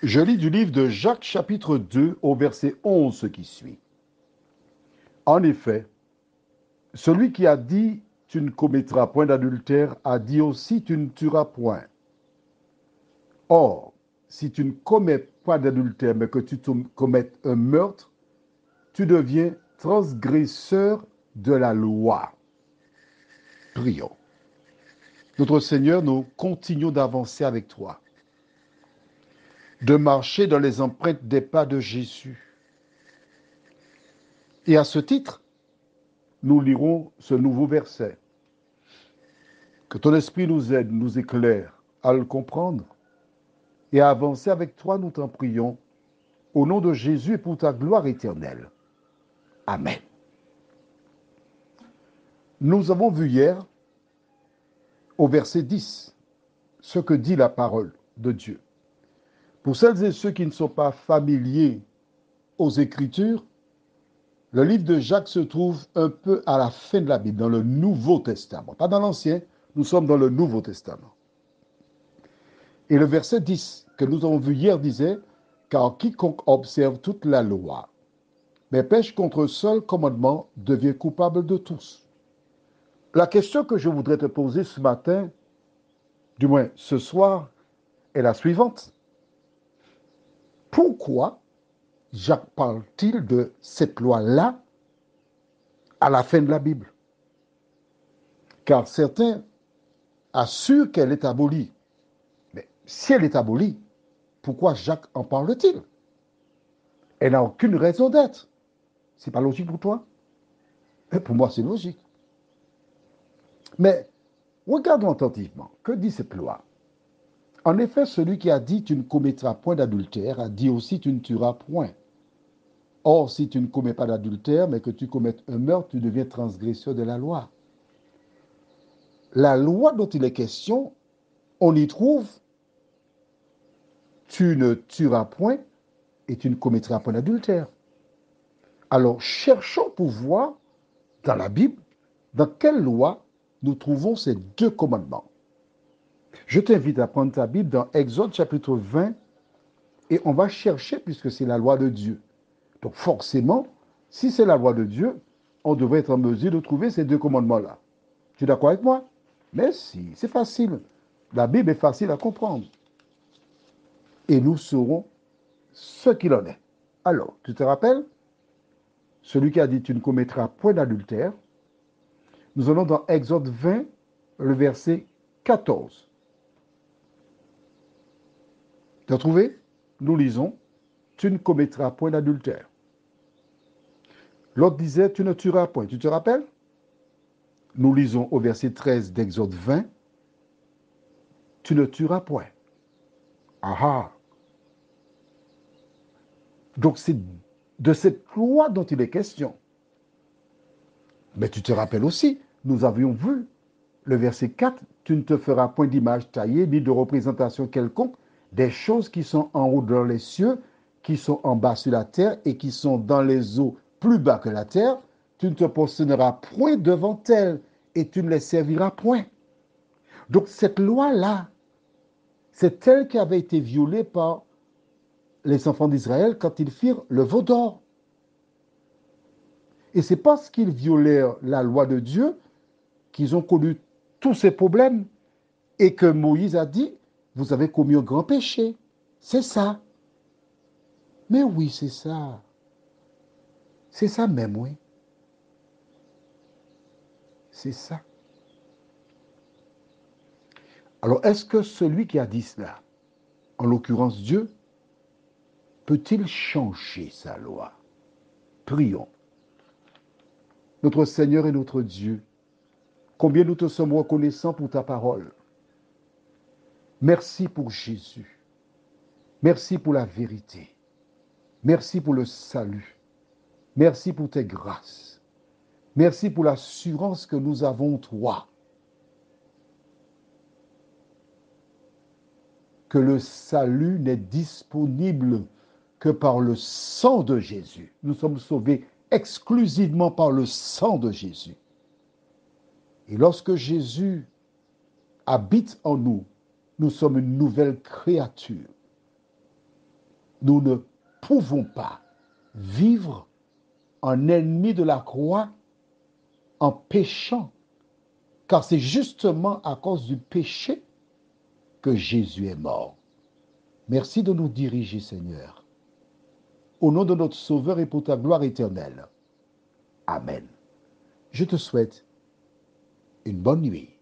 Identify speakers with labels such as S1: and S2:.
S1: Je lis du livre de Jacques chapitre 2 au verset 11 ce qui suit. En effet, celui qui a dit tu ne commettras point d'adultère a dit aussi tu ne tueras point. Or, si tu ne commets pas d'adultère mais que tu commettes un meurtre, tu deviens transgresseur de la loi. Prions. Notre Seigneur, nous continuons d'avancer avec toi, de marcher dans les empreintes des pas de Jésus. Et à ce titre, nous lirons ce nouveau verset. Que ton esprit nous aide, nous éclaire à le comprendre et à avancer avec toi, nous t'en prions, au nom de Jésus et pour ta gloire éternelle. Amen. Nous avons vu hier, au verset 10, ce que dit la parole de Dieu. Pour celles et ceux qui ne sont pas familiers aux Écritures, le livre de Jacques se trouve un peu à la fin de la Bible, dans le Nouveau Testament. Pas dans l'Ancien, nous sommes dans le Nouveau Testament. Et le verset 10 que nous avons vu hier disait, car quiconque observe toute la loi, mais pêche contre un seul commandement, devient coupable de tous. La question que je voudrais te poser ce matin, du moins ce soir, est la suivante. Pourquoi Jacques parle-t-il de cette loi-là à la fin de la Bible? Car certains assurent qu'elle est abolie. Mais si elle est abolie, pourquoi Jacques en parle-t-il? Elle n'a aucune raison d'être. C'est pas logique pour toi? Et pour moi, c'est logique. Mais regardons attentivement. Que dit cette loi? En effet, celui qui a dit tu ne commettras point d'adultère a dit aussi tu ne tueras point. Or, si tu ne commets pas d'adultère, mais que tu commettes un meurtre, tu deviens transgresseur de la loi. La loi dont il est question, on y trouve tu ne tueras point et tu ne commettras point d'adultère. Alors, cherchons pour voir dans la Bible dans quelle loi nous trouvons ces deux commandements. Je t'invite à prendre ta Bible dans Exode chapitre 20 et on va chercher puisque c'est la loi de Dieu. Donc forcément, si c'est la loi de Dieu, on devrait être en mesure de trouver ces deux commandements-là. Tu es d'accord avec moi? Mais si, c'est facile. La Bible est facile à comprendre. Et nous saurons ce qu'il en est. Alors, tu te rappelles? Celui qui a dit tu ne commettras point d'adultère. Nous allons dans Exode 20, le verset 14. Tu as trouvé? Nous lisons, tu ne commettras point d'adultère. L'autre disait, tu ne tueras point. Tu te rappelles? Nous lisons au verset 13 d'Exode 20, tu ne tueras point. Ah ah. Donc c'est de cette loi dont il est question. Mais tu te rappelles aussi, nous avions vu le verset 4, tu ne te feras point d'image taillée ni de représentation quelconque des choses qui sont en haut dans les cieux, qui sont en bas sur la terre et qui sont dans les eaux plus bas que la terre. Tu ne te prosterneras point devant elles et tu ne les serviras point. Donc cette loi-là, c'est elle qui avait été violée par les enfants d'Israël quand ils firent le veau d'or. Et c'est parce qu'ils violèrent la loi de Dieu qu'ils ont connu tous ces problèmes et que Moïse a dit, vous avez commis un grand péché. C'est ça. Mais oui, c'est ça. C'est ça même, oui. C'est ça. Alors, est-ce que celui qui a dit cela, en l'occurrence Dieu, peut-il changer sa loi? Prions. Notre Seigneur et notre Dieu, combien nous te sommes reconnaissants pour ta parole. Merci pour Jésus. Merci pour la vérité. Merci pour le salut. Merci pour tes grâces. Merci pour l'assurance que nous avons en toi. Que le salut n'est disponible que par le sang de Jésus. Nous sommes sauvés exclusivement par le sang de Jésus. Et lorsque Jésus habite en nous, nous sommes une nouvelle créature. Nous ne pouvons pas vivre en ennemi de la croix en péchant, car c'est justement à cause du péché que Jésus est mort. Merci de nous diriger, Seigneur. Au nom de notre Sauveur et pour ta gloire éternelle. Amen. Je te souhaite une bonne nuit.